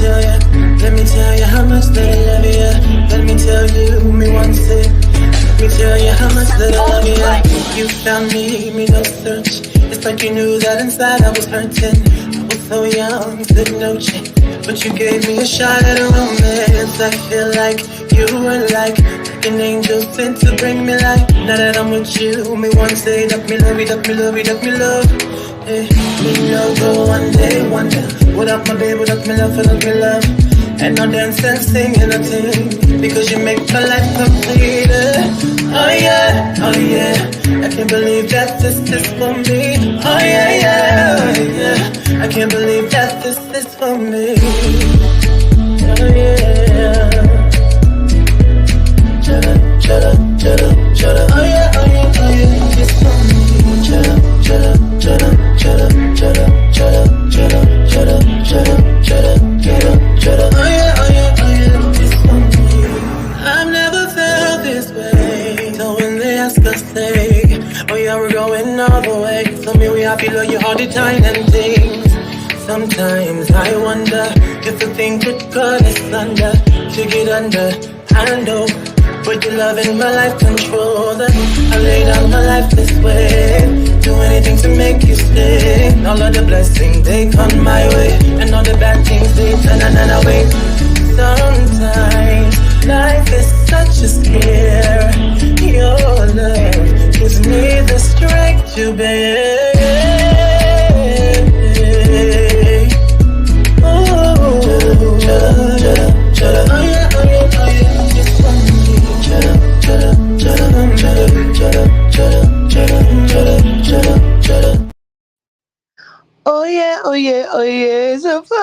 let me tell you how much that I love you. Let me tell you, me once it. Let me tell you how much that I love you. You found me no search. It's like you knew that inside I was hurting. I was so young, stood no chance. But you gave me a shot at a romance. I feel like you were like an angel sent to bring me life. Now that I'm with you, me one say that me love it, that me love it, that me love. Hey, me no go one day wonder. Without my baby, without me love, without me love. And no dance and sing and a thing, because you make my life complete. Oh yeah, oh yeah, I can't believe that this is for me. Oh yeah, yeah, oh yeah, I can't believe that this is for me. Oh yeah. Shut up, shut up, shut up, shut up. Oh yeah, oh yeah, oh yeah, it's for me. Shut up, shut up, shut up, shut up, shut up, shut up, shut up, shut up, shut up, shut up, shut up, shut up. Oh yeah, oh yeah, oh yeah, it's for me. I've never felt this way. So when they ask us, say, oh yeah, we're going all the way. Tell me we happy, love you all the time and things. Sometimes I wonder if the thing could cut us under, to get under, I know. Put your love in my life, control that. I lay down my life this way. Do anything to make you stay. All of the blessings, they come my way. And all the bad things, they turn away. Sometimes life is such a scare. Your love gives me the strength to bear. Oh, shut up, shut up. Oh yeah, oh yeah, oh yeah. It's funny. Shut up, shut up, shut up, shut up, shut up, shut up, shut up, shut up, shut up, shut up. Oh yeah, oh yeah, oh yeah, it's a for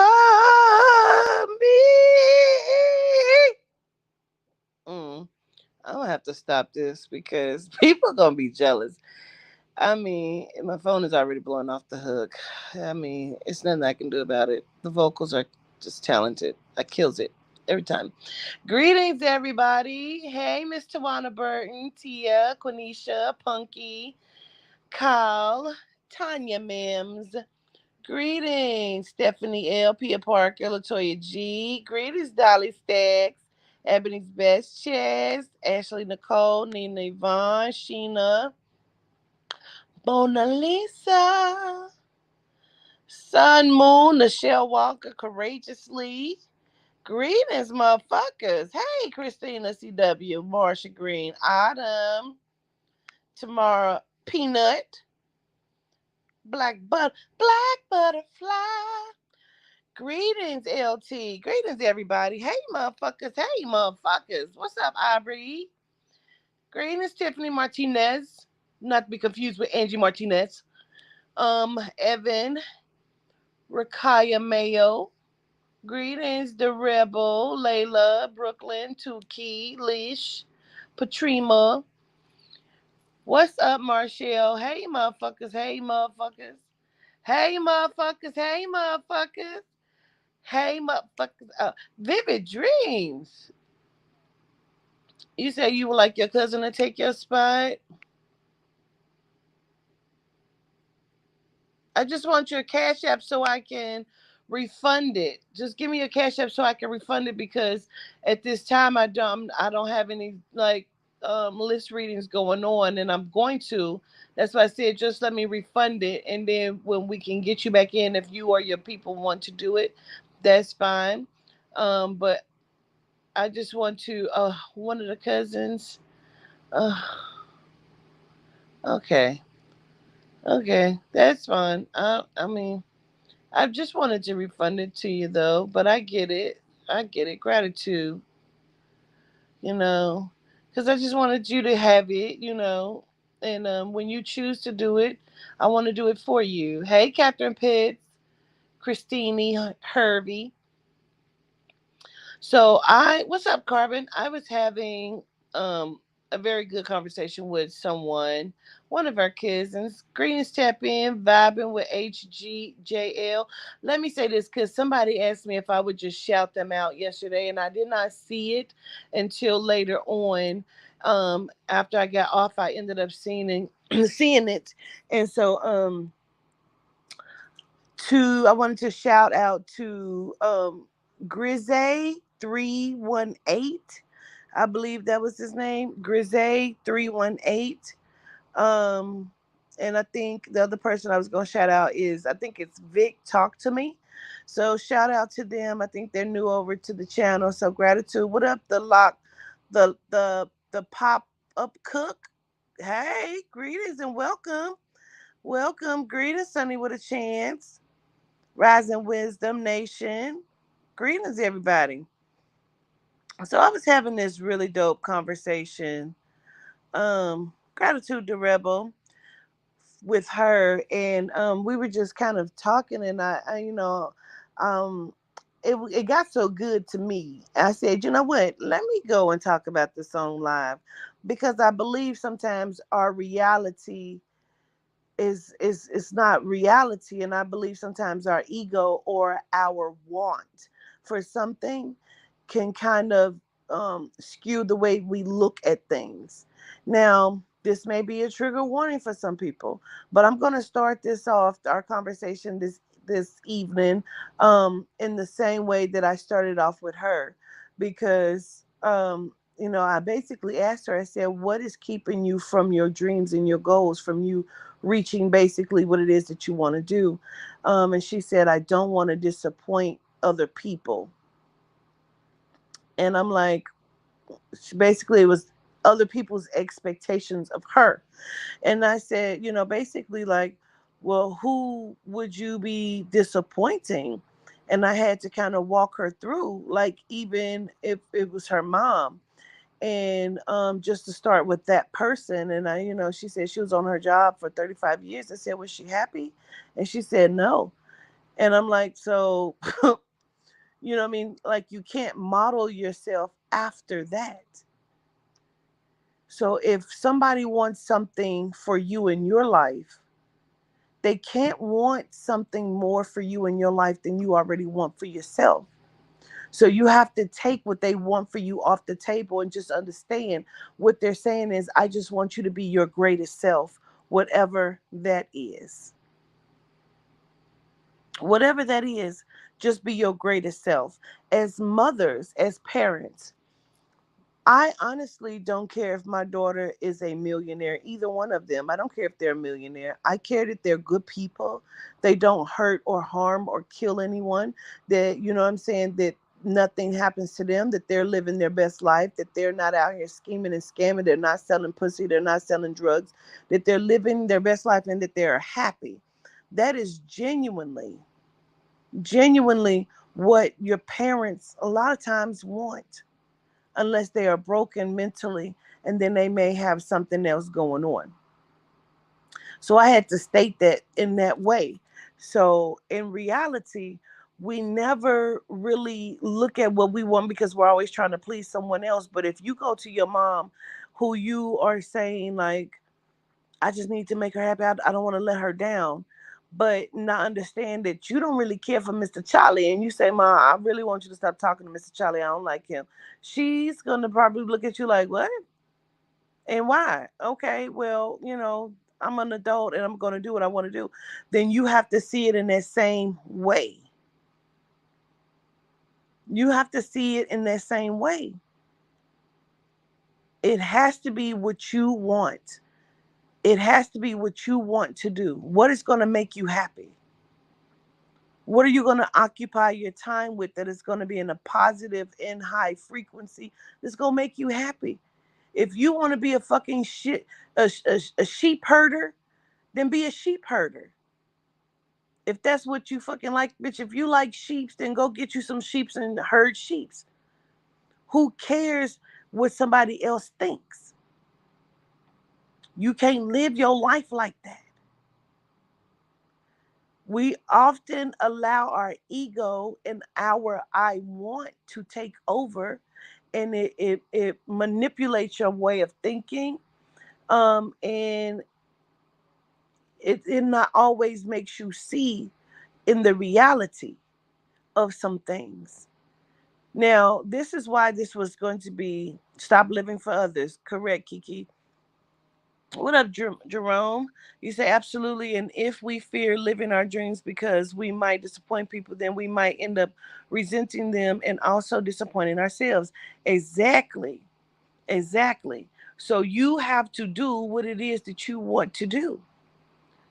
me. I'm gonna have to stop this because people are gonna be jealous. I mean, my phone is already blowing off the hook. I mean, it's nothing I can do about it. The vocals are just talented. I kills it every time. Greetings, everybody. Hey, Miss Tawana Burton, Tia, Quenisha, Punky, Kyle, Tanya Mims. Greetings, Stephanie L. Pia Parker, Latoya G. Greetings, Dolly Stacks, Ebony's Best Chest, Ashley Nicole, Nina Yvonne, Sheena, Mona Lisa, Sun Moon, Michelle Walker, Courageously. Greetings, motherfuckers. Hey, Christina CW, Marsha Green, Autumn, Tamara Peanut, Black Butterfly. Greetings, LT. Greetings, everybody. Hey, motherfuckers. Hey, motherfuckers. What's up, Aubrey? Greetings, Tiffany Martinez. Not to be confused with Angie Martinez. Evan, Rakaya Mayo. Greetings, The Rebel, Layla, Brooklyn, Tuki, Leash, Patrima. What's up, Marshall? Hey, motherfuckers. Hey, motherfuckers. Hey, motherfuckers. Hey, motherfuckers. Hey, motherfuckers. Vivid Dreams. You say you would like your cousin to take your spot? I just want your cash app so I can refund it. Just give me your cash app so I can refund it because at this time I don't have any like list readings going on and I'm going to. That's why I said just let me refund it and then when we can get you back in if you or your people want to do it, that's fine. But I just want to one of the cousins uh okay. Okay, that's fine. I mean, I just wanted to refund it to you though, but I get it. I get it. Gratitude, you know, because I just wanted you to have it, and when you choose to do it, I want to do it for you. Hey, Catherine Pitts, Christine Hervey. So what's up, Carbon? I was having a very good conversation with someone, one of our cousins. Greetings, tap in, vibing with HGJL. Let me say this because somebody asked me if I would just shout them out yesterday, and I did not see it until later on. After I got off, I ended up seeing it, and so I wanted to shout out to Grizzy318. I believe that was his name. Grizzy318. Um, and I think the other person I was gonna shout out is, I think it's Vic Talk to Me. So shout out to them. I think they're new over to the channel. So gratitude. What up, the lock, the pop up cook? Hey, greetings and welcome. Welcome, greetings, Sunny with a chance. Rising Wisdom Nation. Greetings, everybody. So I was having this really dope conversation. Gratitude to Rebel with her, and we were just kind of talking, and um, it got so good to me. I said, you know what? Let me go and talk about this song live, because I believe sometimes our reality is not reality, and I believe sometimes our ego or our want for something can kind of skew the way we look at things. Now, this may be a trigger warning for some people, but I'm going to start this off, our conversation this evening, in the same way that I started off with her, because I basically asked her, I said, what is keeping you from your dreams and your goals, from you reaching basically what it is that you want to do? And she said, I don't want to disappoint other people. And I'm like, basically, it was other people's expectations of her. And I said, basically, like, well, who would you be disappointing? And I had to kind of walk her through, like, even if it was her mom. And just to start with that person. And she said she was on her job for 35 years. I said, was she happy? And she said no. And I'm like, so, what I mean? Like, you can't model yourself after that. So if somebody wants something for you in your life, they can't want something more for you in your life than you already want for yourself. So you have to take what they want for you off the table and just understand what they're saying is, I just want you to be your greatest self, whatever that is. Whatever that is, just be your greatest self. As mothers, as parents, I honestly don't care if my daughter is a millionaire, either one of them. I don't care if they're a millionaire. I care that they're good people. They don't hurt or harm or kill anyone. That, what I'm saying, that nothing happens to them, that they're living their best life, that they're not out here scheming and scamming, they're not selling pussy, they're not selling drugs, that they're living their best life and that they're happy. That is genuinely what your parents a lot of times want, unless they are broken mentally, and then they may have something else going on. So I had to state that in that way. So in reality, we never really look at what we want because we're always trying to please someone else. But if you go to your mom, who you are saying, like, I just need to make her happy, I don't want to let her down, but not understand that you don't really care for Mr. Charlie, and you say, Ma, I really want you to stop talking to Mr. Charlie, I don't like him. She's gonna probably look at you like, what? And why? Okay, well, I'm an adult and I'm gonna do what I want to do. Then you have to see it in that same way. You have to see it in that same way. It has to be what you want. It has to be what you want to do. What is going to make you happy? What are you going to occupy your time with that is going to be in a positive and high frequency that's going to make you happy? If you want to be a fucking shit, a sheep herder, then be a sheep herder. If that's what you fucking like, bitch, if you like sheeps, then go get you some sheeps and herd sheeps. Who cares what somebody else thinks? You can't live your life like that. We often allow our ego and our I want to take over, and it manipulates your way of thinking. And it not always makes you see in the reality of some things. Now, this is why this was going to be stop living for others. Correct, Kiki. What up, Jerome? You say absolutely. And if we fear living our dreams because we might disappoint people, then we might end up resenting them and also disappointing ourselves. Exactly. Exactly. So you have to do what it is that you want to do.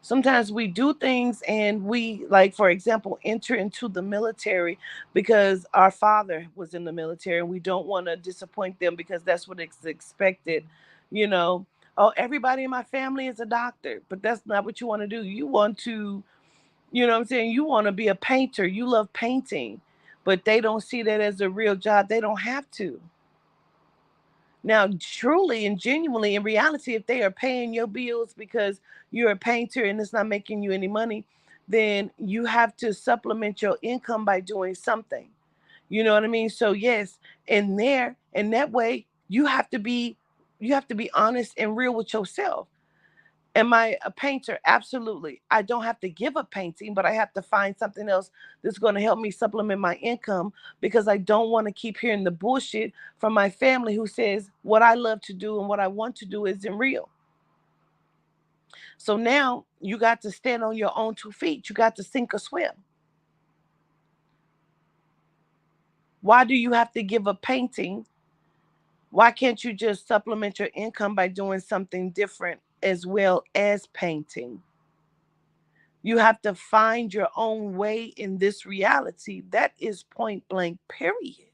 Sometimes we do things and we, like, for example, enter into the military because our father was in the military and we don't want to disappoint them because that's what is expected. you know oh, everybody in my family is a doctor, but that's not what you want to do. You want to, what I'm saying, you want to be a painter, you love painting, but they don't see that as a real job. They don't have to. Now, truly and genuinely, in reality, if they are paying your bills because you're a painter and it's not making you any money, then you have to supplement your income by doing something. You know what I mean? So yes, in that way, you have to be honest and real with yourself. Am I a painter? Absolutely. I don't have to give up painting, but I have to find something else that's going to help me supplement my income because I don't want to keep hearing the bullshit from my family who says what I love to do and what I want to do isn't real. So now you got to stand on your own 2 feet. You got to sink or swim. Why do you have to give up painting? Why can't you just supplement your income by doing something different as well as painting? You have to find your own way in this reality. That is point blank, period.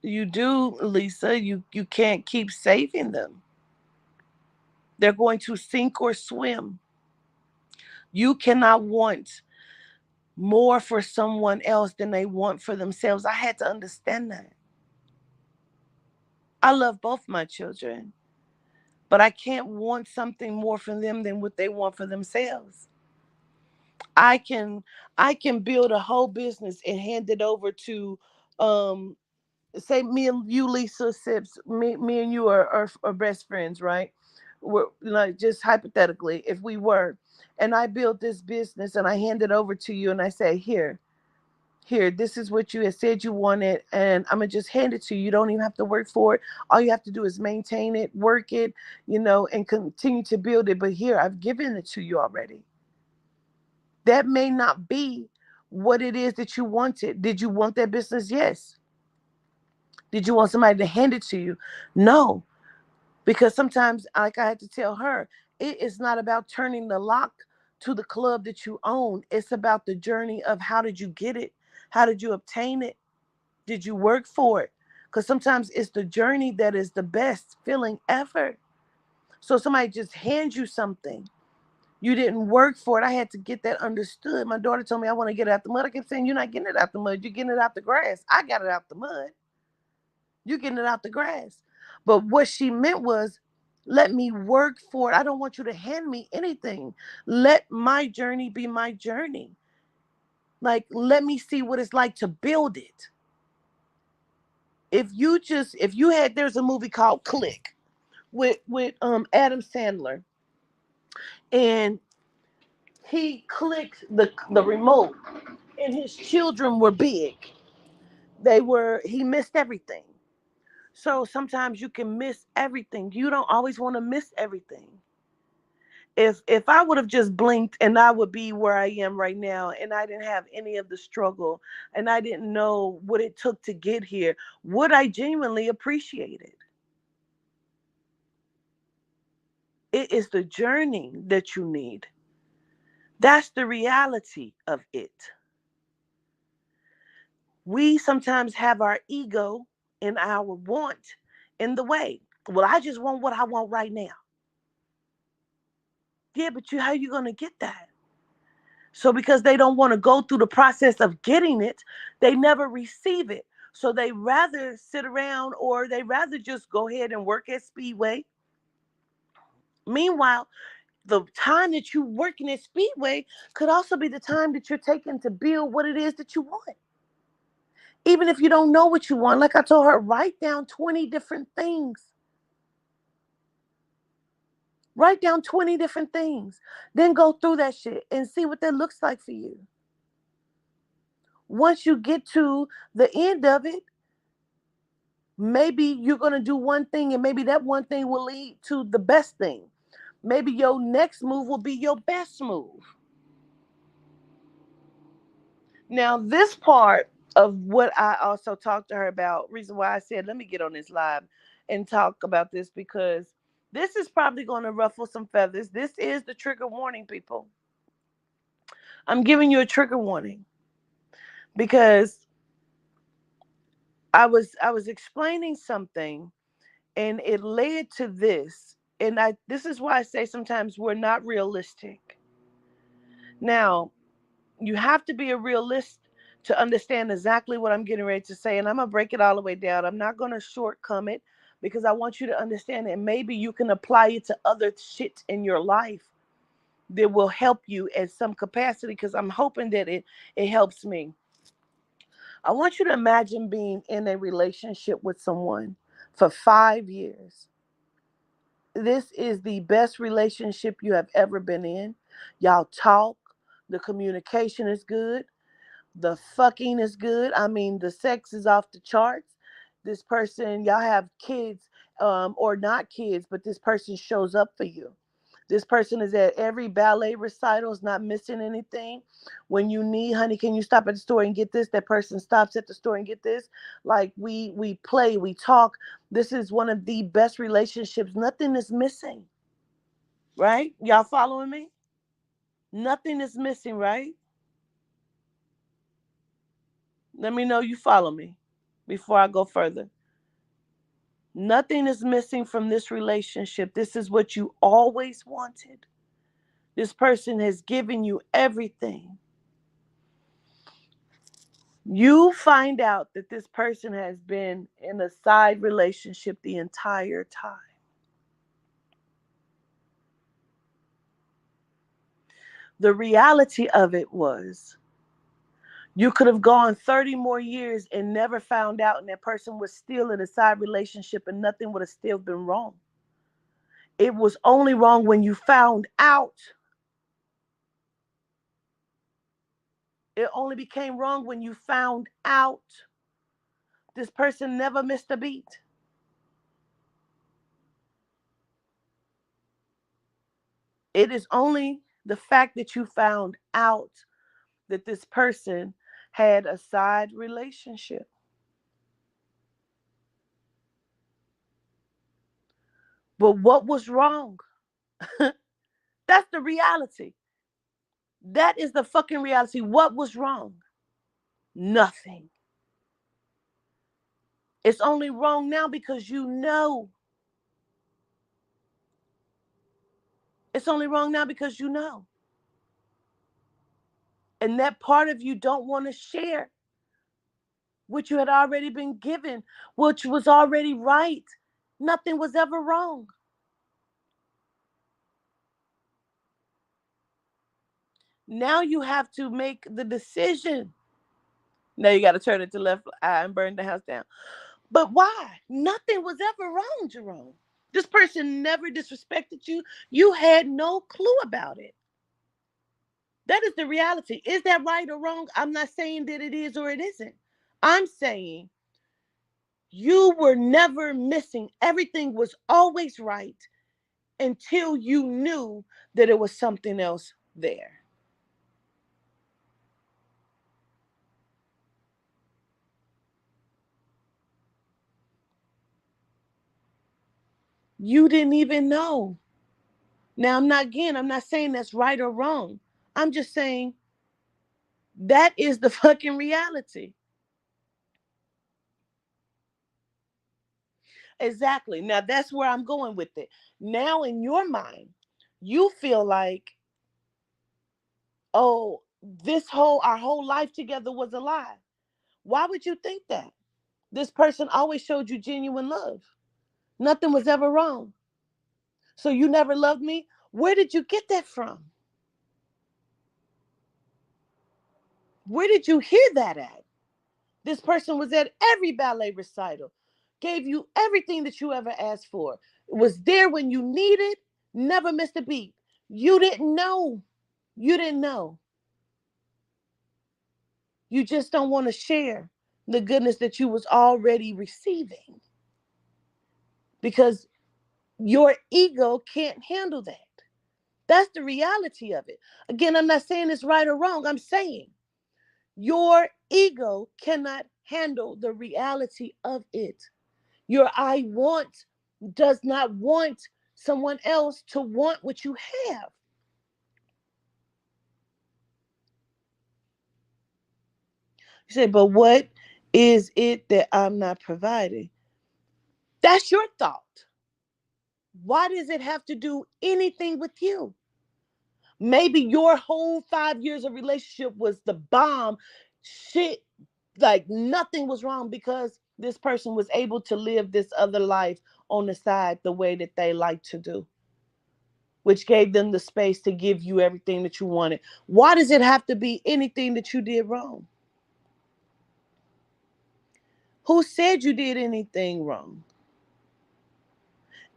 You do, Lisa. You can't keep saving them. They're going to sink or swim. You cannot want more for someone else than they want for themselves. I had to understand that. I love both my children, but I can't want something more from them than what they want for themselves. I can I can build a whole business and hand it over to, um say me and you, Lisa Sips, me and you are best friends, right? We're like, just hypothetically, if we were, and I built this business and I hand it over to you and I say, here, this is what you had said you wanted, and I'm gonna just hand it to you. You don't even have to work for it. All you have to do is maintain it, work it, and continue to build it. But here, I've given it to you already. That may not be what it is that you wanted. Did you want that business? Yes. Did you want somebody to hand it to you? No. Because sometimes, like I had to tell her, it is not about turning the lock to the club that you own. It's about the journey of how did you get it? How did you obtain it? Did you work for it? Because sometimes it's the journey that is the best feeling ever. So somebody just hands you something. You didn't work for it. I had to get that understood. My daughter told me I want to get it out the mud. I kept saying, you're not getting it out the mud. You're getting it out the grass. I got it out the mud. You're getting it out the grass. But what she meant was, let me work for it. I don't want you to hand me anything. Let my journey be my journey. Like, let me see what it's like to build it. If you had, there's a movie called Click with Adam Sandler, and he clicked the remote, and his children were big. He missed everything. So sometimes you can miss everything. You don't always want to miss everything. If I would have just blinked and I would be where I am right now and I didn't have any of the struggle and I didn't know what it took to get here, would I genuinely appreciate it? It is the journey that you need. That's the reality of it. We sometimes have our ego and our want in the way. Well, I just want what I want right now. Yeah, but how are you going to get that? So because they don't want to go through the process of getting it, they never receive it. So they rather sit around or they rather just go ahead and work at Speedway. Meanwhile, the time that you're working at Speedway could also be the time that you're taking to build what it is that you want. Even if you don't know what you want, like I told her, write down 20 different things. Write down 20 different things. Then go through that shit and see what that looks like for you. Once you get to the end of it, Maybe you're going to do one thing and maybe that one thing will lead to the best thing. Maybe your next move will be your best move. Now, this part of what I also talked to her about, reason why I said, let me get on this live and talk about this, because this is probably going to ruffle some feathers. This is the trigger warning, people. I'm giving you a trigger warning because I was explaining something and it led to this. And this is why I say sometimes we're not realistic. Now, you have to be a realist to understand exactly what I'm getting ready to say. And I'm going to break it all the way down. I'm not going to shortcome it because I want you to understand that maybe you can apply it to other shit in your life that will help you at some capacity, because I'm hoping that it helps me. I want you to imagine being in a relationship with someone for 5 years. This is the best relationship you have ever been in. Y'all talk, the communication is good, the fucking is good. I mean, the sex is off the charts. This person, y'all have kids, or not kids, but this person shows up for you. This person is at every ballet recital, is not missing anything. When you need, honey, can you stop at the store and get this? That person stops at the store and get this. Like we play, we talk. This is one of the best relationships. Nothing is missing. Right? Y'all following me? Nothing is missing, right? Let me know you follow me before I go further. Nothing is missing from this relationship. This is what you always wanted. This person has given you everything. You find out that this person has been in a side relationship the entire time. The reality of it was you could have gone 30 more years and never found out, and that person was still in a side relationship and nothing would have still been wrong. It was only wrong when you found out. It only became wrong when you found out. This person never missed a beat. It is only the fact that you found out that this person had a side relationship. But what was wrong? That's the reality. That is the fucking reality. What was wrong? Nothing. It's only wrong now because you know. It's only wrong now because you know. And that part of you don't want to share what you had already been given, which was already right. Nothing was ever wrong. Now you have to make the decision. Now you got to turn it to left eye and burn the house down. But why? Nothing was ever wrong, Jerome. This person never disrespected you. You had no clue about it. That is the reality. Is that right or wrong? I'm not saying that it is or it isn't. I'm saying you were never missing. Everything was always right until you knew that it was something else there. You didn't even know. Now, I'm not saying that's right or wrong. I'm just saying that is the fucking reality. Exactly. Now, that's where I'm going with it. Now, in your mind, you feel like, oh, our whole life together was a lie. Why would you think that? This person always showed you genuine love. Nothing was ever wrong. So you never loved me? Where did you get that from? Where did you hear that at? This person was at every ballet recital, gave you everything that you ever asked for, was there when you needed, never missed a beat. You didn't know. You didn't know. You just don't want to share the goodness that you was already receiving. because your ego can't handle that. That's the reality of it. Again, I'm not saying it's right or wrong. I'm saying your ego cannot handle the reality of it. Your I want does not want someone else to want what you have. You say, but what is it that I'm not providing? That's your thought. Why does it have to do anything with you? Maybe your whole 5 years of relationship was the bomb. Shit, like nothing was wrong because this person was able to live this other life on the side the way that they like to do, which gave them the space to give you everything that you wanted. Why does it have to be anything that you did wrong? Who said you did anything wrong?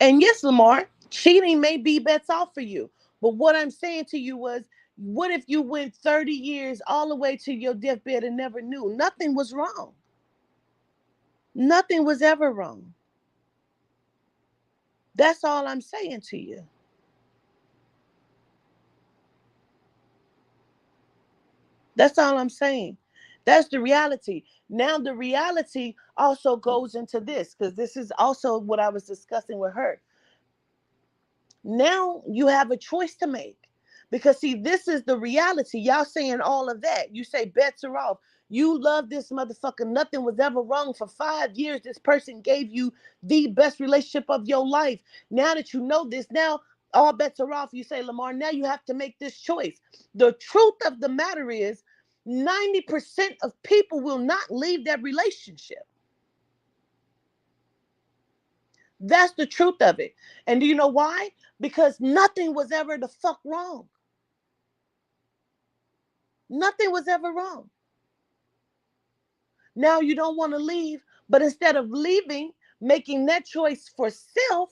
And yes, Lamar, cheating may be bets off for you. But what I'm saying to you was, what if you went 30 years all the way to your deathbed and never knew? Nothing was wrong. Nothing was ever wrong. That's all I'm saying to you. That's all I'm saying. That's the reality. Now, the reality also goes into this because this is also what I was discussing with her. Now you have a choice to make. Because see, this is the reality. Y'all saying all of that. You say bets are off. You love this motherfucker. Nothing was ever wrong for 5 years. This person gave you the best relationship of your life. Now that you know this, now all bets are off. You say, Lamar, now you have to make this choice. The truth of the matter is 90% of people will not leave that relationship. That's the truth of it. And do you know why? Because nothing was ever the fuck wrong. Nothing was ever wrong. Now you don't want to leave, but instead of leaving, making that choice for self,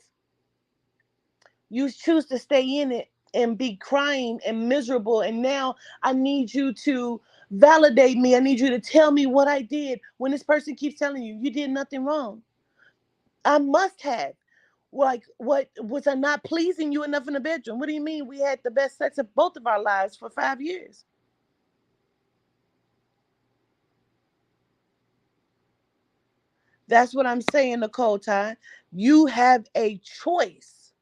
you choose to stay in it and be crying and miserable. And now I need you to validate me. I need you to tell me what I did when this person keeps telling you, you did nothing wrong. I must have. Like, what was I not pleasing you enough in the bedroom? What do you mean we had the best sex of both of our lives for 5 years? That's what I'm saying, Nicole Ty. You have a choice.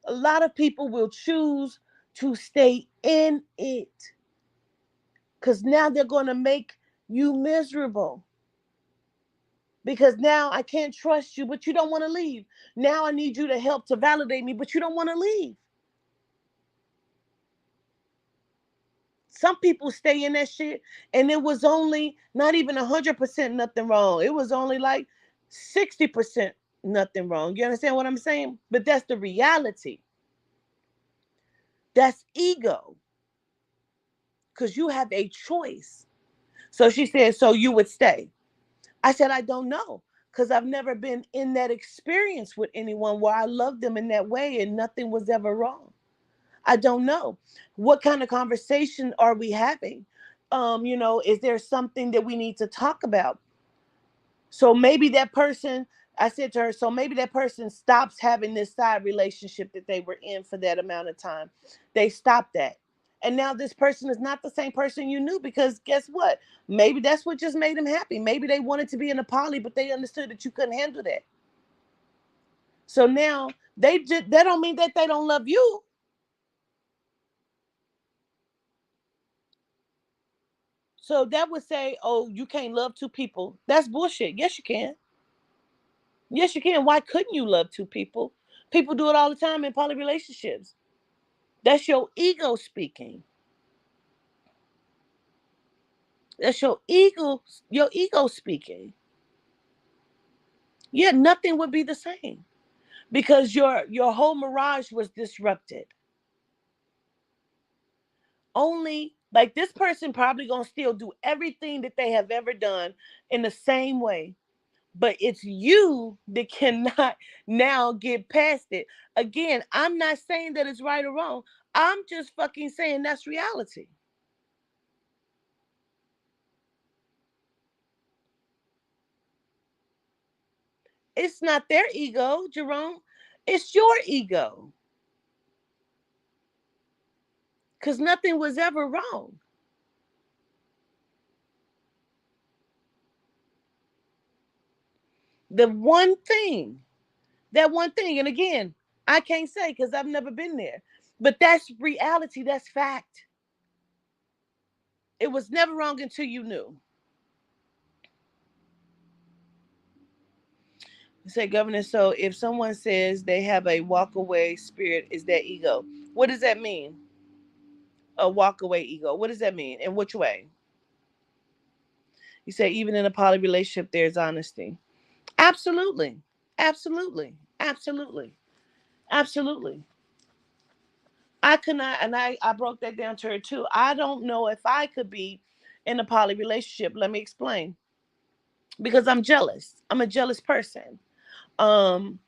A lot of people will choose to stay in it because now they're going to make you miserable. Because now I can't trust you, but you don't want to leave. Now I need you to help to validate me, but you don't want to leave. Some people stay in that shit, and it was only not even 100% nothing wrong. It was only like 60% nothing wrong. You understand what I'm saying? But that's the reality. That's ego because you have a choice. So she said, so you would stay. I said, I don't know because I've never been in that experience with anyone where I loved them in that way and nothing was ever wrong. I don't know. What kind of conversation are we having? Is there something that we need to talk about? So maybe that person, I said to her, so maybe that person stops having this side relationship that they were in for that amount of time. They stopped that. And now this person is not the same person you knew because guess what? Maybe that's what just made them happy. Maybe they wanted to be in a poly, but they understood that you couldn't handle that. So now that don't mean that they don't love you. So that would say, oh, you can't love two people. That's bullshit. Yes, you can. Yes, you can. Why couldn't you love two people? People do it all the time in poly relationships. That's your ego speaking. That's your ego speaking. Yeah, nothing would be the same because your whole mirage was disrupted. Only like this person probably gonna still do everything that they have ever done in the same way. But it's you that cannot now get past it. Again, I'm not saying that it's right or wrong. I'm just fucking saying that's reality. It's not their ego, Jerome. It's your ego. Because nothing was ever wrong. The one thing, that one thing, and again, I can't say because I've never been there, but that's reality, that's fact. It was never wrong until you knew. Say, Governor, so if someone says they have a walk away spirit, is that ego? What does that mean? A walk away ego. What does that mean? In which way? You say even in a poly relationship, there's honesty. Absolutely. Absolutely. Absolutely. Absolutely. I could not, and I broke that down to her too. I don't know if I could be in a poly relationship. Let me explain. Because I'm jealous. I'm a jealous person. Um,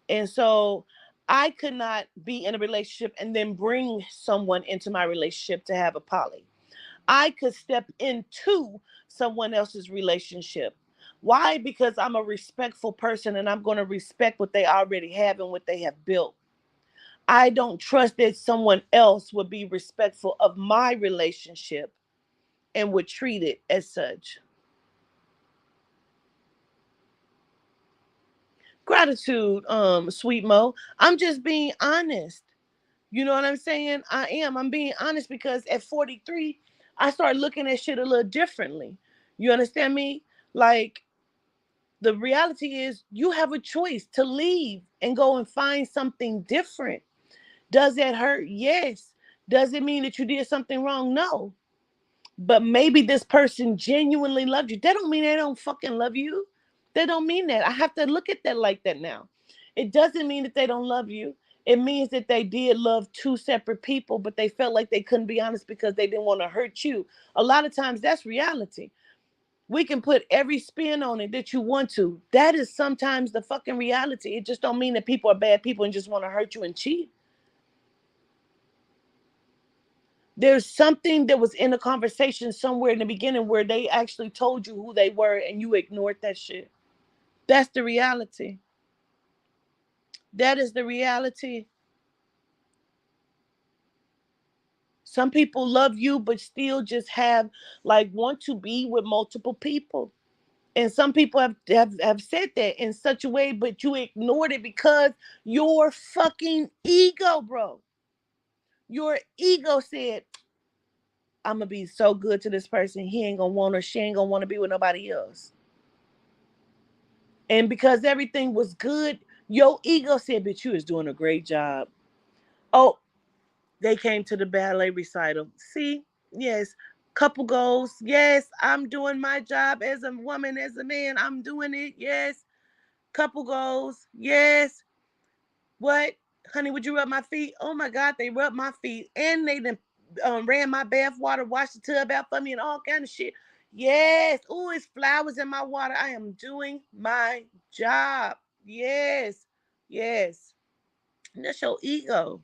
and so I could not be in a relationship and then bring someone into my relationship to have a poly. I could step into someone else's relationship. Why? Because I'm a respectful person and I'm going to respect what they already have and what they have built. I don't trust that someone else would be respectful of my relationship and would treat it as such. Gratitude, sweet Mo. I'm just being honest. You know what I'm saying? I am. I'm being honest because at 43, I started looking at shit a little differently. You understand me? Like, the reality is you have a choice to leave and go and find something different. Does that hurt? Yes. Does it mean that you did something wrong? No. But maybe this person genuinely loved you. That don't mean they don't fucking love you. That don't mean that. I have to look at that like that now. It doesn't mean that they don't love you. It means that they did love two separate people, but they felt like they couldn't be honest because they didn't want to hurt you. A lot of times that's reality. We can put every spin on it that you want to. That is sometimes the fucking reality. It just don't mean that people are bad people and just want to hurt you and cheat. There's something that was in a conversation somewhere in the beginning where they actually told you who they were and you ignored that shit. That's the reality. That is the reality. Some people love you but still just have, like, want to be with multiple people. And some people have said that in such a way, but you ignored it because your fucking ego, bro. Your ego said, I'm gonna be so good to this person. He ain't gonna want her. She ain't gonna want to be with nobody else. And because everything was good, your ego said, bitch, you is doing a great job. Oh, they came to the ballet recital. See, yes, couple goals. Yes, I'm doing my job as a woman, as a man. I'm doing it. Yes, couple goals. Yes. What? Honey, would you rub my feet? Oh my God, they rubbed my feet. And they then ran my bath water, washed the tub out for me, and all kind of shit. Yes. Oh, it's flowers in my water. I am doing my job. Yes. Yes. And that's your ego.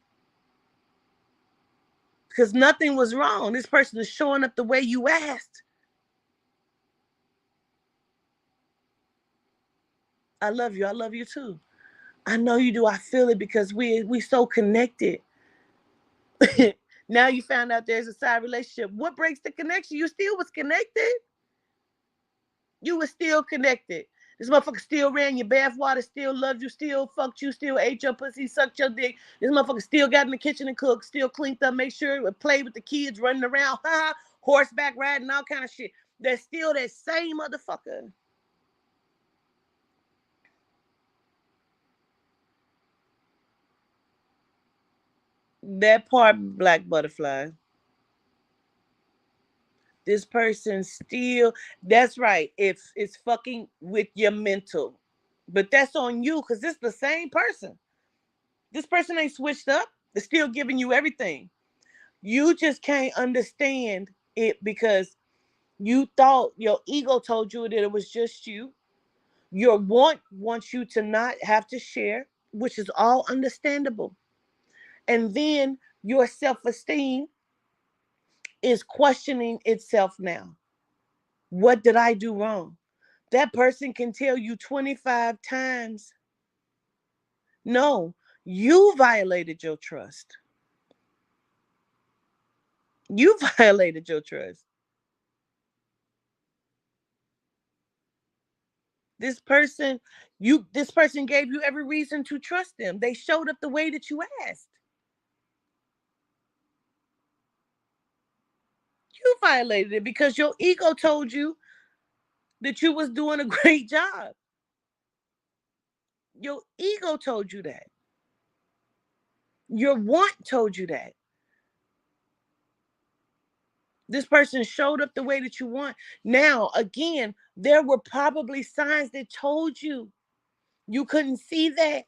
Because nothing was wrong. This person is showing up the way you asked. I love you. I love you too. I know you do. I feel it because we so connected. Now you found out there's a side relationship. What breaks the connection? You still was connected. You were still connected. This motherfucker still ran your bath water, still loved you, still fucked you, still ate your pussy, sucked your dick. This motherfucker still got in the kitchen and cooked, still cleaned up, make sure it would play with the kids, running around, horseback riding, all kind of shit. There's still that same motherfucker. That part, Black Butterfly. This person still, that's right. If it's fucking with your mental. But that's on you because it's the same person. This person ain't switched up. They're still giving you everything. You just can't understand it because you thought your ego told you that it was just you. Your want wants you to not have to share, which is all understandable. And then your self-esteem is questioning itself now. What did I do wrong? That person can tell you 25 times, no, you violated your trust. You violated your trust. This person gave you every reason to trust them. They showed up the way that you asked. You violated it because your ego told you that you was doing a great job. Your ego told you that. Your want told you that. This person showed up the way that you want. Now, again, there were probably signs that told you you couldn't see that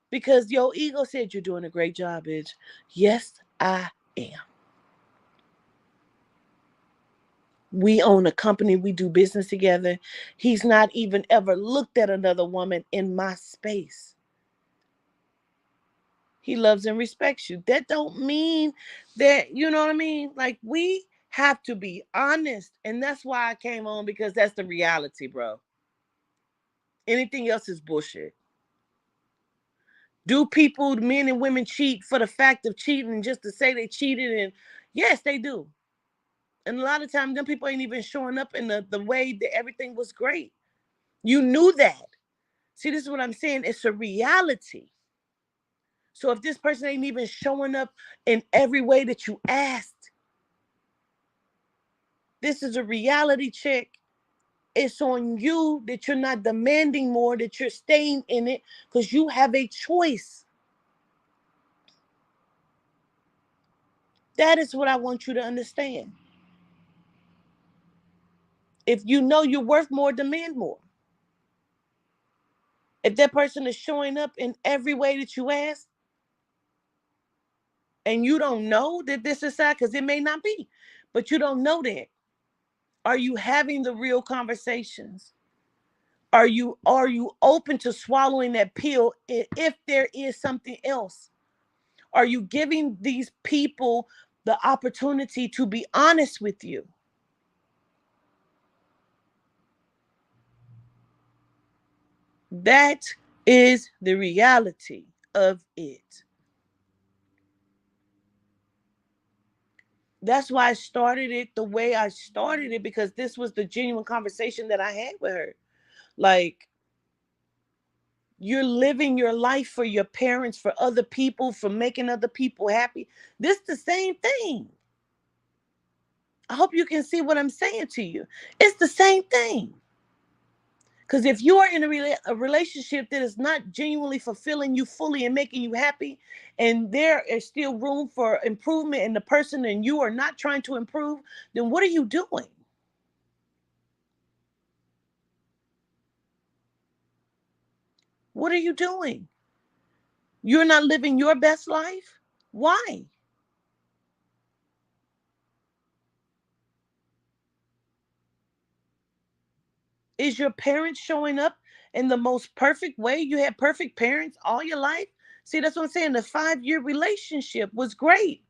because your ego said you're doing a great job, bitch. Yes, I am. We own a company, we do business together. He's not even ever looked at another woman in my space. He loves and respects you. That don't mean that, you know what I mean? Like, we have to be honest. And that's why I came on, because that's the reality, bro. Anything else is bullshit. Do people, men and women, cheat for the fact of cheating just to say they cheated? And yes, they do. And a lot of times, them people ain't even showing up in the way that everything was great. You knew that. See, this is what I'm saying. It's a reality. So if this person ain't even showing up in every way that you asked, this is a reality check. It's on you that you're not demanding more, that you're staying in it because you have a choice. That is what I want you to understand. If you know you're worth more, demand more. If that person is showing up in every way that you ask, and you don't know that this is sad, because it may not be, but you don't know that. Are you having the real conversations? Are you open to swallowing that pill if there is something else? Are you giving these people the opportunity to be honest with you? That is the reality of it. That's why I started it the way I started it, because this was the genuine conversation that I had with her. Like, you're living your life for your parents, for other people, for making other people happy. This the same thing. I hope you can see what I'm saying to you. It's the same thing. Because if you are in a relationship that is not genuinely fulfilling you fully and making you happy, and there is still room for improvement in the person, and you are not trying to improve, then what are you doing? What are you doing? You're not living your best life? Why? Is your parents showing up in the most perfect way? You had perfect parents all your life? See, that's what I'm saying. The 5-year relationship was great.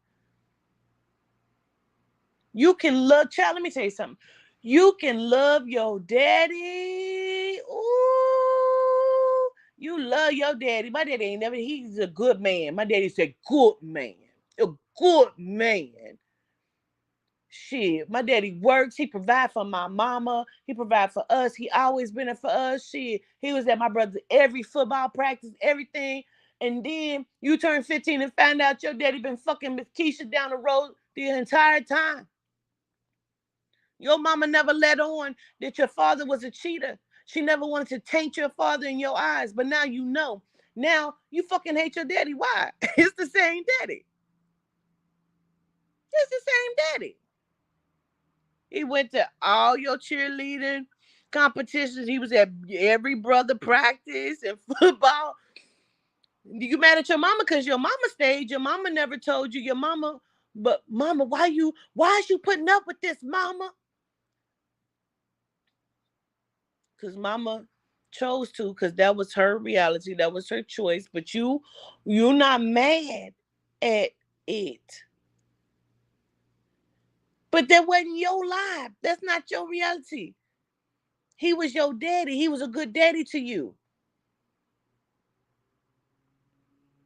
You can love, child, let me tell you something. You can love your daddy. Ooh, you love your daddy. My daddy ain't never, he's a good man. My daddy's a good man. A good man. Shit, my daddy works. He provide for my mama. He provide for us. He always been there for us. Shit, he was at my brother's every football practice, everything. And then you turn 15 and find out your daddy been fucking with Keisha down the road the entire time. Your mama never let on that your father was a cheater. She never wanted to taint your father in your eyes. But now you know. Now you fucking hate your daddy. Why? It's the same daddy. It's the same daddy. He went to all your cheerleading competitions. He was at every brother practice and football. You mad at your mama because your mama stayed. Your mama never told you. Your mama, but mama, why is you putting up with this, mama? Because mama chose to, because that was her reality, that was her choice. But you're not mad at it. But that wasn't your life. That's not your reality. He was your daddy. He was a good daddy to you.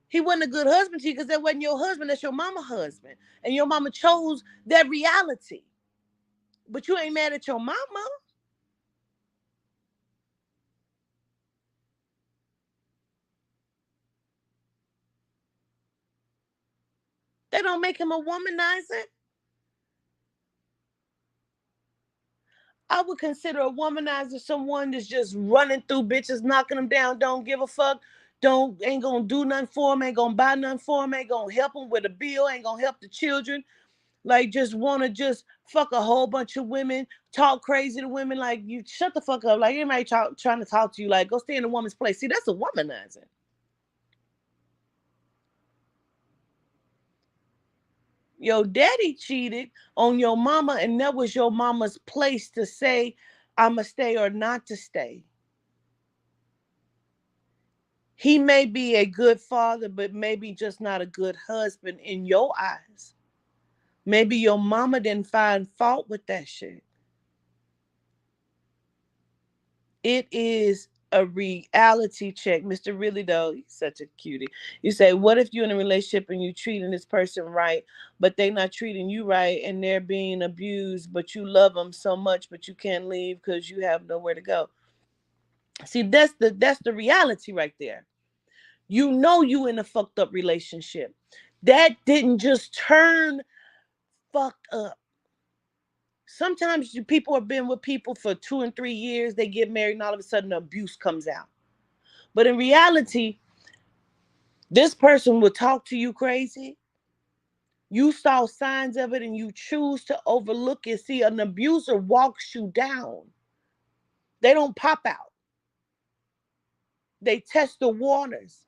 He wasn't a good husband to you because that wasn't your husband. That's your mama husband. And your mama chose that reality. But you ain't mad at your mama. They don't make him a womanizer. I would consider a womanizer someone that's just running through bitches, knocking them down, don't give a fuck, don't ain't gonna do nothing for them, ain't gonna buy nothing for them, ain't gonna help them with a bill, ain't gonna help the children. Like just wanna just fuck a whole bunch of women, talk crazy to women. Like you shut the fuck up. Like anybody trying to talk to you, like go stay in a woman's place. See, that's a womanizer. Your daddy cheated on your mama, and that was your mama's place to say, I'ma stay or not to stay. He may be a good father, but maybe just not a good husband in your eyes. Maybe your mama didn't find fault with that shit. It is a reality check. Mr. Really though, he's such a cutie. You say, what if you're in a relationship and you treating this person right, but they not treating you right and they're being abused, but you love them so much, but you can't leave because you have nowhere to go. See, that's the reality right there. You know you in a fucked up relationship. That didn't just turn fucked up. Sometimes people have been with people for 2 and 3 years, they get married, and all of a sudden the abuse comes out. But in reality, this person will talk to you crazy. You saw signs of it and you choose to overlook it. See, an abuser walks you down. They don't pop out. They test the waters.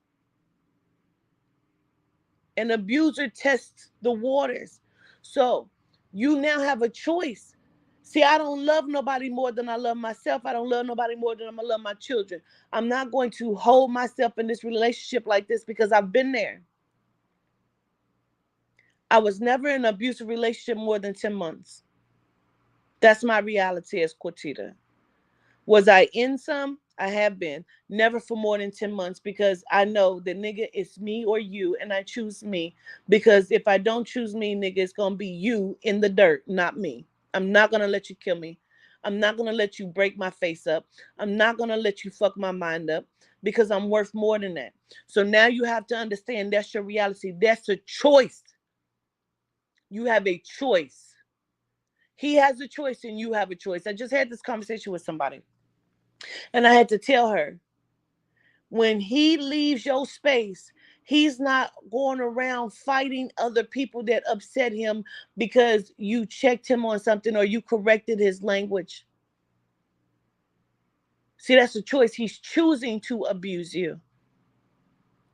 An abuser tests the waters. So you now have a choice. See, I don't love nobody more than I love myself. I don't love nobody more than I'm gonna love my children. I'm not going to hold myself in this relationship like this because I've been there. I was never in an abusive relationship more than 10 months. That's my reality as Cortita. Was I in some? I have been. Never for more than 10 months because I know that nigga, it's me or you, and I choose me. Because if I don't choose me, nigga, it's gonna be you in the dirt, not me. I'm not gonna let you kill me. I'm not gonna let you break my face up. I'm not gonna let you fuck my mind up because I'm worth more than that. So now you have to understand that's your reality. That's a choice. You have a choice. He has a choice and you have a choice. I just had this conversation with somebody. And I had to tell her, when he leaves your space, he's not going around fighting other people that upset him because you checked him on something or you corrected his language. See, that's a choice. He's choosing to abuse you.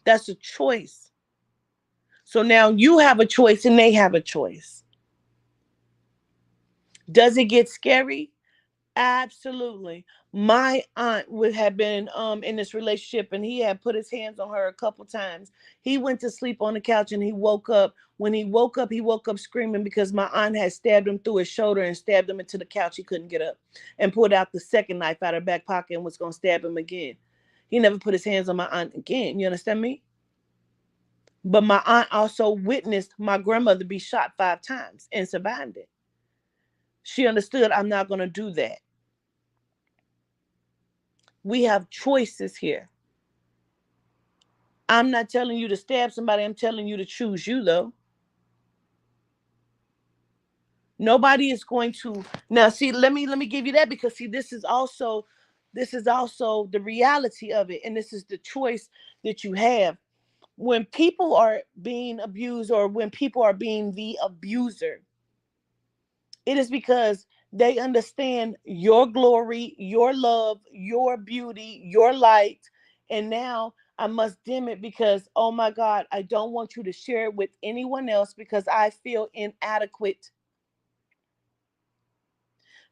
That's a choice. So now you have a choice and they have a choice. Does it get scary? Absolutely. My aunt would have been in this relationship and he had put his hands on her a couple times. He went to sleep on the couch and he woke up. When he woke up screaming because my aunt had stabbed him through his shoulder and stabbed him into the couch. He couldn't get up and pulled out the second knife out of her back pocket and was going to stab him again. He never put his hands on my aunt again. You understand me? But my aunt also witnessed my grandmother be shot 5 times and survived it. She understood I'm not going to do that. We have choices here. I'm not telling you to stab somebody. I'm telling you to choose you, though. Nobody is going to now. See, let me give you that because see, this is also the reality of it, and this is the choice that you have when people are being abused or when people are being the abuser. It is because they understand your glory, your love, your beauty, your light. And now I must dim it because, oh my God, I don't want you to share it with anyone else because I feel inadequate.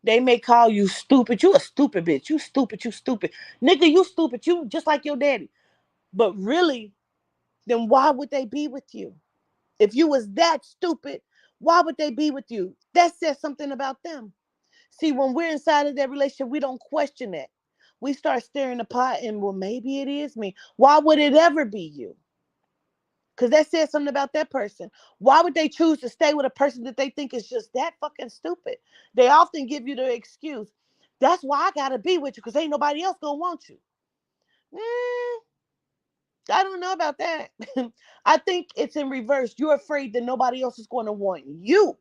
They may call you stupid. You a stupid bitch. You stupid. You stupid. Nigga, you stupid. You just like your daddy. But really, then why would they be with you? If you was that stupid, Why would they be with you? That says something about them. See, when we're inside of that relationship, we don't question it. We start stirring the pot and, well, maybe it is me. Why would it ever be you? Because that says something about that person. Why would they choose to stay with a person that they think is just that fucking stupid? They often give you the excuse, that's why I gotta be with you, because ain't nobody else gonna want you. Mm, I don't know about that. I think it's in reverse. You're afraid that nobody else is going to want you.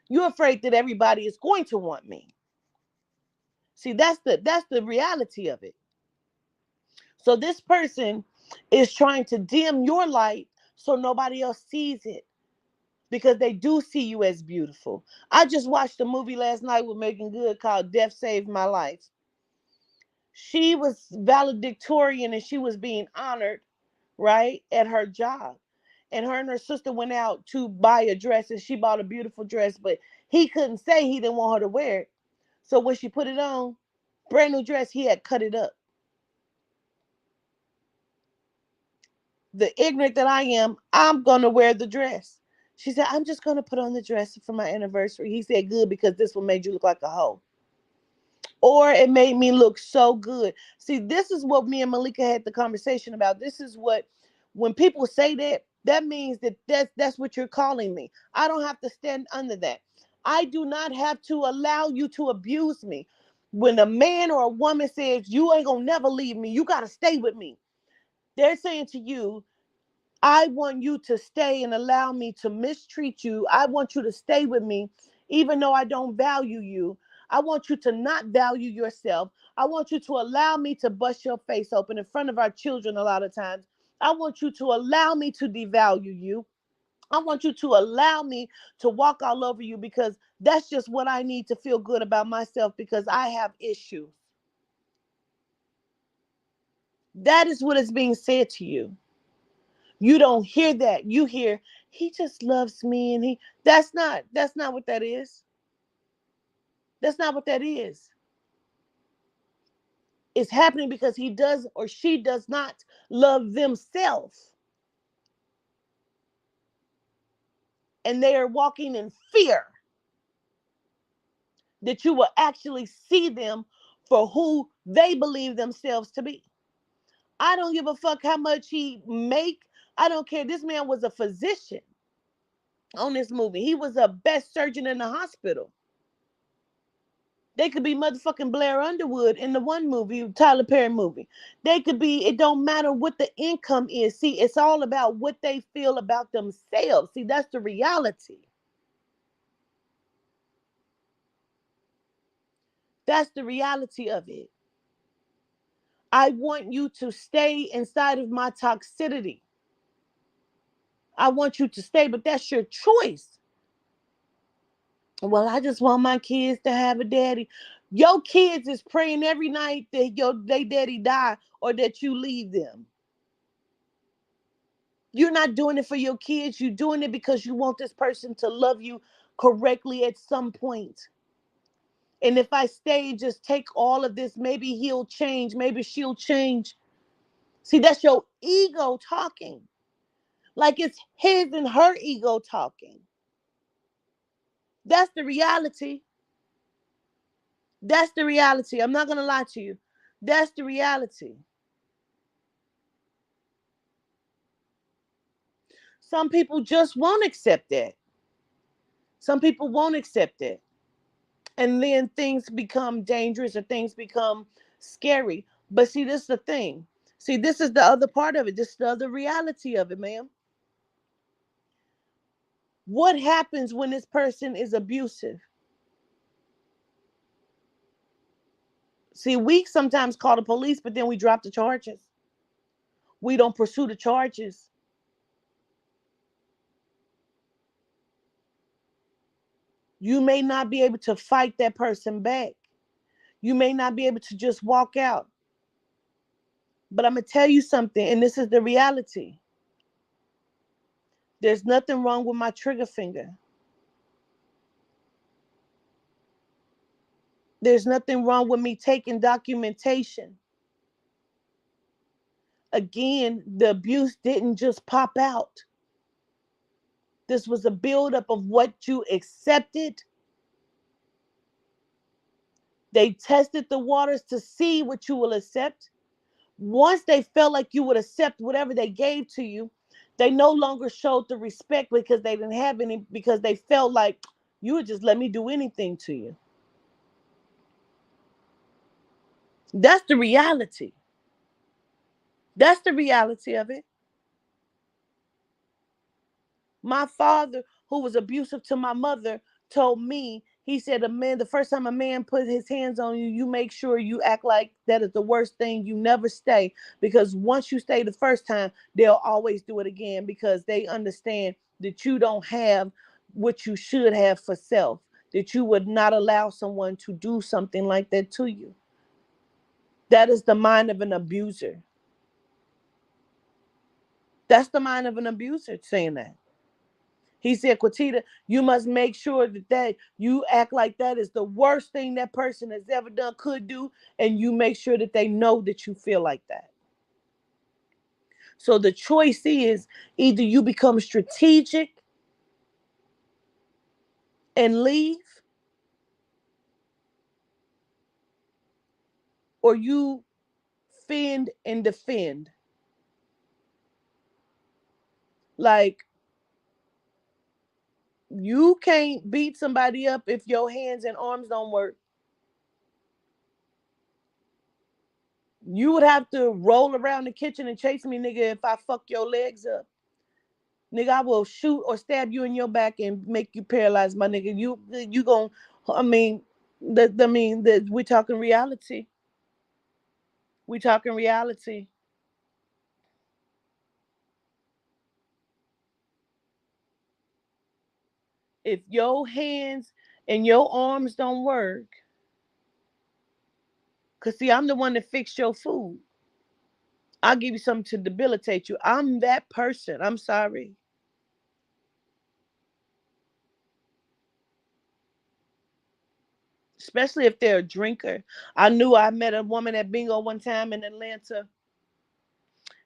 You're afraid that everybody is going to want me. See, that's the reality of it. So this person is trying to dim your light so nobody else sees it, because they do see you as beautiful. I just watched a movie last night with Megan Good called Death Saved My Life. She was valedictorian and she was being honored, right, at her job. And her sister went out to buy a dress and she bought a beautiful dress, but he couldn't say he didn't want her to wear it. So when she put it on, brand new dress, he had cut it up. The ignorant that I am, I'm gonna wear the dress. She said, I'm just gonna put on the dress for my anniversary. He said, good, because this one made you look like a hoe. Or it made me look so good. See, this is what me and Malika had the conversation about. This is what, when people say that, that means that that's what you're calling me. I don't have to stand under that. I do not have to allow you to abuse me. When a man or a woman says, you ain't gonna never leave me, you gotta stay with me, they're saying to you, I want you to stay and allow me to mistreat you. I want you to stay with me, even though I don't value you. I want you to not value yourself. I want you to allow me to bust your face open in front of our children a lot of times. I want you to allow me to devalue you. I want you to allow me to walk all over you, because that's just what I need to feel good about myself, because I have issues. That is what is being said to you. You don't hear that. You hear, he just loves me, and he, that's not what that is. That's not what that is. It's happening because he does or she does not love themselves. And they are walking in fear that you will actually see them for who they believe themselves to be. I don't give a fuck how much he make. I don't care. This man was a physician on this movie. He was a best surgeon in the hospital. They could be motherfucking Blair Underwood in the one movie, Tyler Perry movie. They could be, it don't matter what the income is. See, it's all about what they feel about themselves. See, that's the reality. That's the reality of it. I want you to stay inside of my toxicity. I want you to stay, but that's your choice. Well, I just want my kids to have a daddy. Your kids is praying every night that they daddy die or that you leave them. You're not doing it for your kids. You're doing it because you want this person to love you correctly at some point. And if I stay and just take all of this, maybe he'll change. Maybe she'll change. See, that's your ego talking. Like it's his and her ego talking. That's the reality. That's the reality. I'm not going to lie to you. That's the reality. Some people just won't accept that. Some people won't accept it. And then things become dangerous or things become scary. But see, this is the thing. See, this is the other part of it. This is the other reality of it, ma'am. What happens when this person is abusive? See, we sometimes call the police, but then we drop the charges. We don't pursue the charges. You may not be able to fight that person back. You may not be able to just walk out. But I'm going to tell you something, and this is the reality. There's nothing wrong with my trigger finger. There's nothing wrong with me taking documentation. Again, the abuse didn't just pop out. This was a buildup of what you accepted. They tested the waters to see what you will accept. Once they felt like you would accept whatever they gave to you, they no longer showed the respect because they didn't have any, because they felt like you would just let me do anything to you. That's the reality. That's the reality of it. My father, who was abusive to my mother, told me, he said, a man, the first time a man put his hands on you, you make sure you act like that is the worst thing. You never stay, because once you stay the first time, they'll always do it again, because they understand that you don't have what you should have for self, that you would not allow someone to do something like that to you. That is the mind of an abuser. That's the mind of an abuser saying that. He said, Quatita, you must make sure that you act like that is the worst thing that person has ever done, could do, and you make sure that they know that you feel like that. So the choice is, either you become strategic and leave, or you fend and defend. Like, you can't beat somebody up if your hands and arms don't work. You would have to roll around the kitchen and chase me, nigga, if I fuck your legs up. Nigga, I will shoot or stab you in your back and make you paralyzed, my nigga. You gon' I mean, we talking reality. We talking reality. If your hands and your arms don't work, cause see, I'm the one that fixed your food. I'll give you something to debilitate you. I'm that person. I'm sorry. Especially if they're a drinker. I met a woman at bingo one time in Atlanta,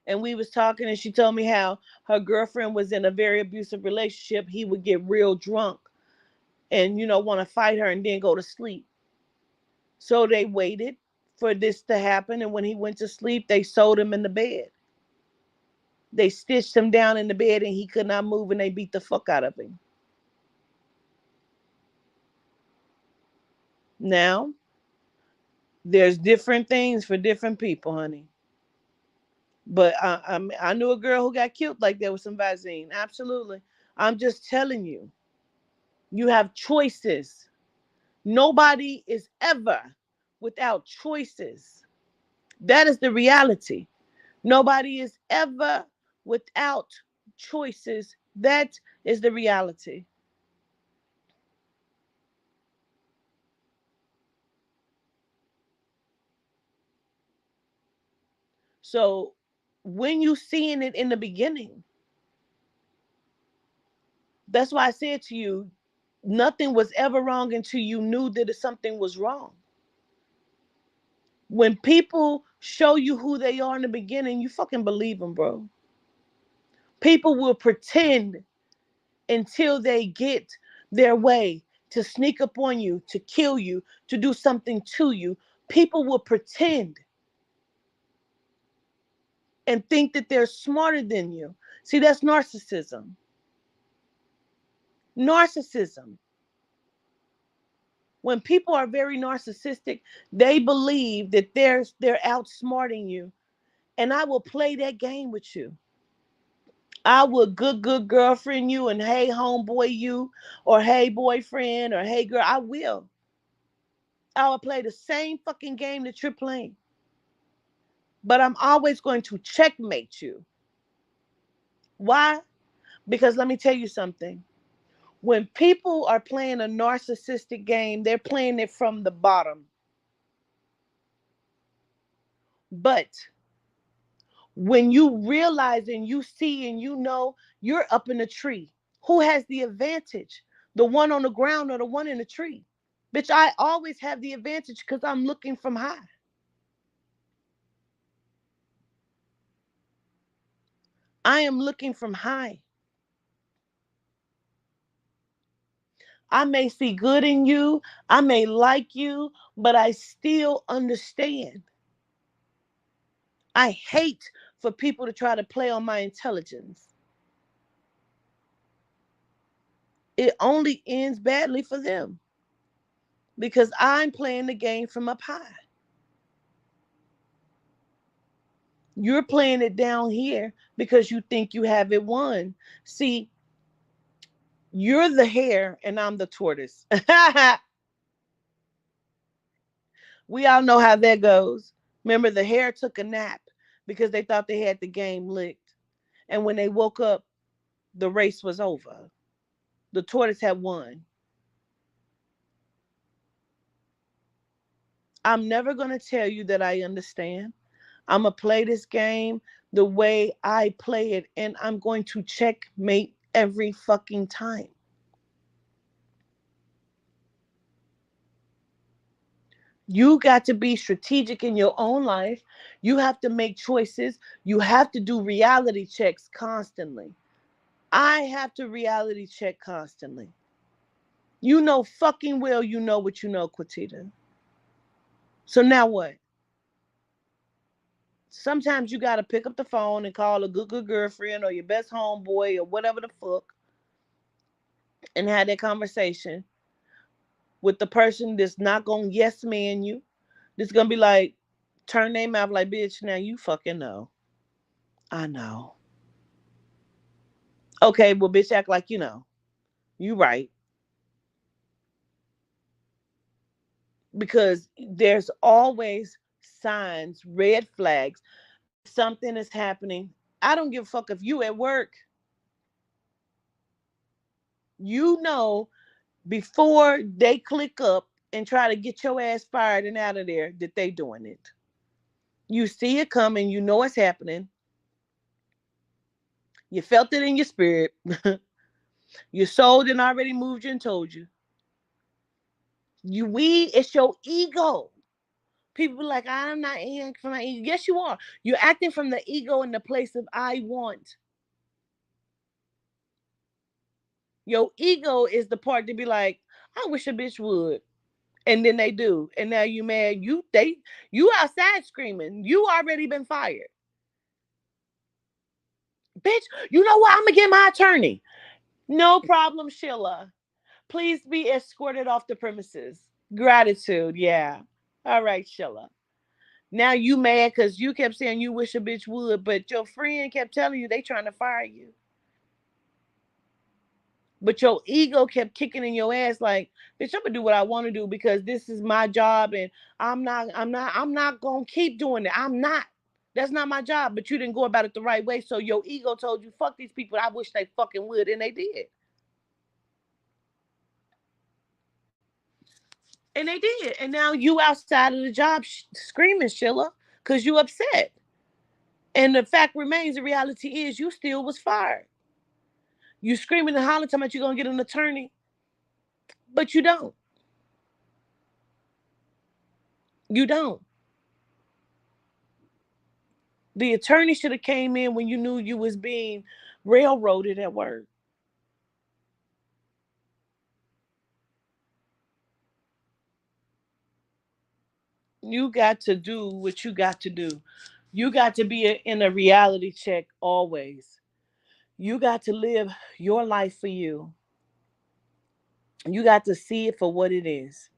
and we was talking, and she told me how her girlfriend was in a very abusive relationship. He would get real drunk and want to fight her and then go to sleep. So they waited for this to happen, and when he went to sleep, they sewed him in the bed. They stitched him down in the bed, and he could not move, and they beat the fuck out of him. Now, there's different things for different people, honey. But I knew a girl who got killed like that with some Visine. Absolutely. I'm just telling you, you have choices. Nobody is ever without choices. That is the reality. Nobody is ever without choices. That is the reality. So when you seeing it in the beginning, that's why I said to you, nothing was ever wrong until you knew that something was wrong. When people show you who they are in the beginning, you fucking believe them, bro. People will pretend until they get their way, to sneak up on you, to kill you, to do something to you. People will pretend and think that they're smarter than you. See, that's narcissism. Narcissism. When people are very narcissistic, they believe that they're outsmarting you. And I will play that game with you. I would good girlfriend you and hey homeboy you, or hey boyfriend, or hey girl. I will. I will play the same fucking game that you're playing. But I'm always going to checkmate you. Why? Because let me tell you something. When people are playing a narcissistic game, they're playing it from the bottom. But when you realize and you see and you know, you're up in a tree. Who has the advantage? The one on the ground or the one in the tree? Bitch, I always have the advantage because I'm looking from high. I am looking from high. I may see good in you, I may like you, but I still understand. I hate for people to try to play on my intelligence. It only ends badly for them because I'm playing the game from up high. You're playing it down here because you think you have it won. See, you're the hare and I'm the tortoise. We all know how that goes. Remember, the hare took a nap because they thought they had the game licked. And when they woke up, the race was over. The tortoise had won. I'm never going to tell you that I understand. I'm going to play this game the way I play it, and I'm going to checkmate every fucking time. You got to be strategic in your own life. You have to make choices. You have to do reality checks constantly. I have to reality check constantly. You know fucking well you know what you know, Quatita. So now what? Sometimes you gotta pick up the phone and call a good girlfriend or your best homeboy or whatever the fuck and have that conversation with the person that's not gonna yes man you. That's gonna be like, turn their mouth like, bitch, now you fucking know. I know. Okay, well, bitch, act like you know. You right. Because there's always signs, red flags that something is happening. I don't give a fuck if you at work. You know before they click up and try to get your ass fired and out of there that they doing it. You see it coming, you know it's happening. You felt it in your spirit. Your soul did already moved you and told you. It's your ego. People be like, I'm not acting from my ego. Yes, you are. You're acting from the ego in the place of I want. Your ego is the part to be like, I wish a bitch would. And then they do. And now you mad. You outside screaming. You already been fired. Bitch, you know what? I'm gonna get my attorney. No problem, Sheila. Please be escorted off the premises. Gratitude, yeah. All right, Sheila. Now you mad because you kept saying you wish a bitch would, but your friend kept telling you they trying to fire you. But your ego kept kicking in your ass like, bitch, I'm gonna do what I want to do because this is my job and I'm not gonna keep doing it. I'm not. That's not my job. But you didn't go about it the right way. So your ego told you, fuck these people. I wish they fucking would, and they did. And they did. And now you outside of the job screaming, Sheila, because you upset. And the fact remains, the reality is you still was fired. You screaming and hollering, talking about you're gonna get an attorney, but you don't. You don't. The attorney should have came in when you knew you was being railroaded at work. You got to do what you got to do. You got to be in a reality check always. You got to live your life for you. You got to see it for what it is.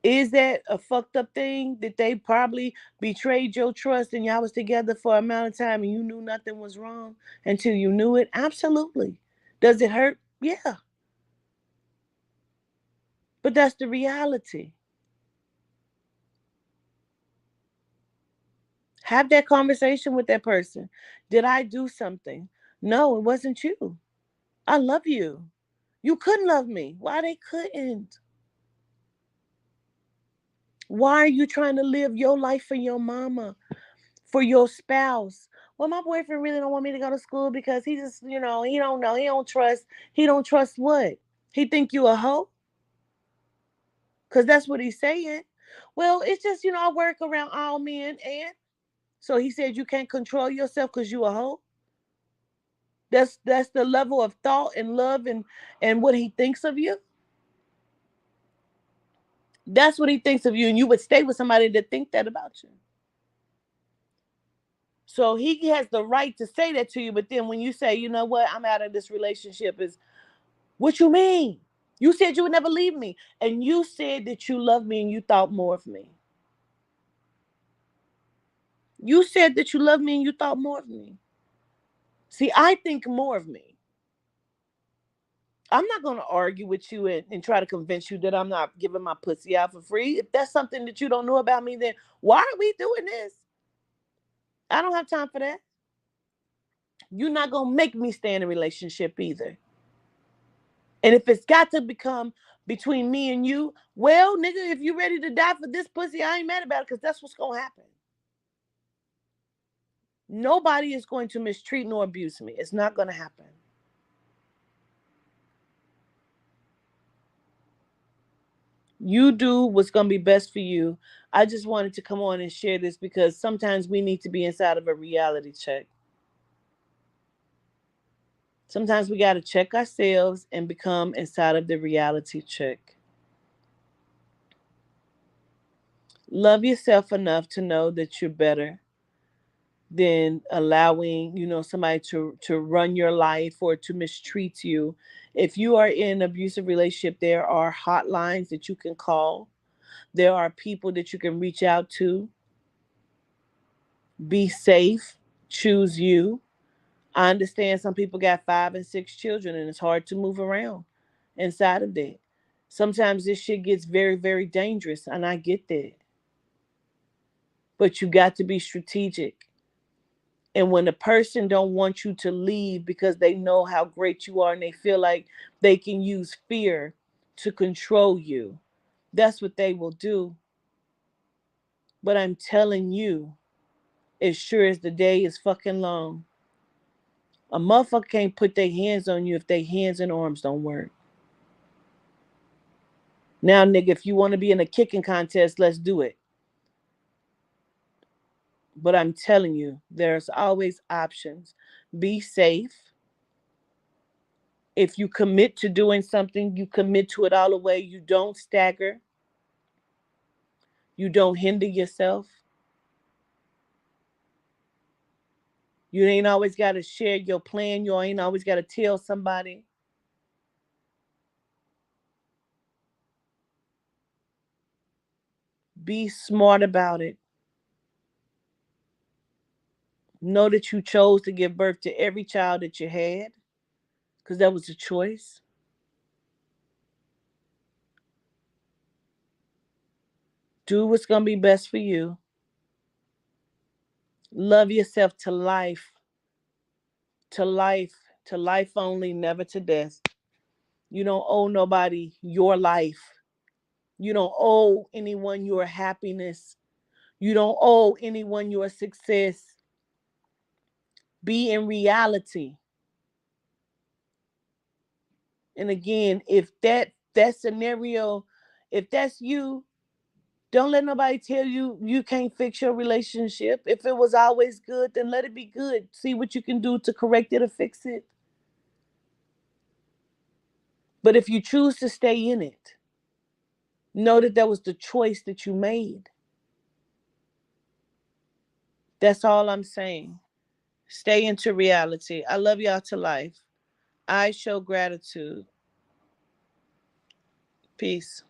Is that a fucked up thing that they probably betrayed your trust and y'all was together for an amount of time and you knew nothing was wrong until you knew it? Absolutely. Does it hurt? Yeah. But that's the reality. Have that conversation with that person. Did I do something? No, it wasn't you. I love you. You couldn't love me. Why they couldn't? Why are you trying to live your life for your mama, for your spouse? Well, my boyfriend really don't want me to go to school because he just, he don't know. He don't trust. He don't trust what? He think you a hoe? Because that's what he's saying. Well, it's just, I work around all men and so he said you can't control yourself because you a hoe? That's the level of thought and love and what he thinks of you. That's what he thinks of you, and you would stay with somebody that think that about you. So he has the right to say that to you, but then when you say, you know what, I'm out of this relationship, is what you mean? You said you would never leave me, and you said that you love me and you thought more of me. You said that you love me and you thought more of me. See, I think more of me. I'm not going to argue with you and try to convince you that I'm not giving my pussy out for free. If that's something that you don't know about me, then why are we doing this? I don't have time for that. You're not going to make me stay in a relationship either. And if it's got to become between me and you, well, nigga, if you ready to die for this pussy, I ain't mad about it, because that's what's going to happen. Nobody is going to mistreat nor abuse me. It's not going to happen. You do what's going to be best for you. I just wanted to come on and share this because sometimes we need to be inside of a reality check. Sometimes we got to check ourselves and become inside of the reality check. Love yourself enough to know that you're better than allowing, somebody to run your life or to mistreat you. If you are in an abusive relationship, there are hotlines that you can call. There are people that you can reach out to. Be safe. Choose you. I understand some people got 5 and 6 children and it's hard to move around inside of that. Sometimes this shit gets very, very dangerous, and I get that. But you got to be strategic. And when a person don't want you to leave because they know how great you are and they feel like they can use fear to control you, that's what they will do. But I'm telling you, as sure as the day is fucking long, a motherfucker can't put their hands on you if their hands and arms don't work. Now, nigga, if you want to be in a kicking contest, let's do it. But I'm telling you, there's always options. Be safe. If you commit to doing something, you commit to it all the way. You don't stagger. You don't hinder yourself. You ain't always got to share your plan. You ain't always got to tell somebody. Be smart about it. Know that you chose to give birth to every child that you had, because that was a choice. Do what's going to be best for you. Love yourself to life. To life. To life only, never to death. You don't owe nobody your life. You don't owe anyone your happiness. You don't owe anyone your success. Be in reality. And again, if that scenario, if that's you, don't let nobody tell you you can't fix your relationship. If it was always good, then let it be good. See what you can do to correct it or fix it. But if you choose to stay in it, know that that was the choice that you made. That's all I'm saying. Stay into reality. I love y'all to life. I show gratitude. Peace.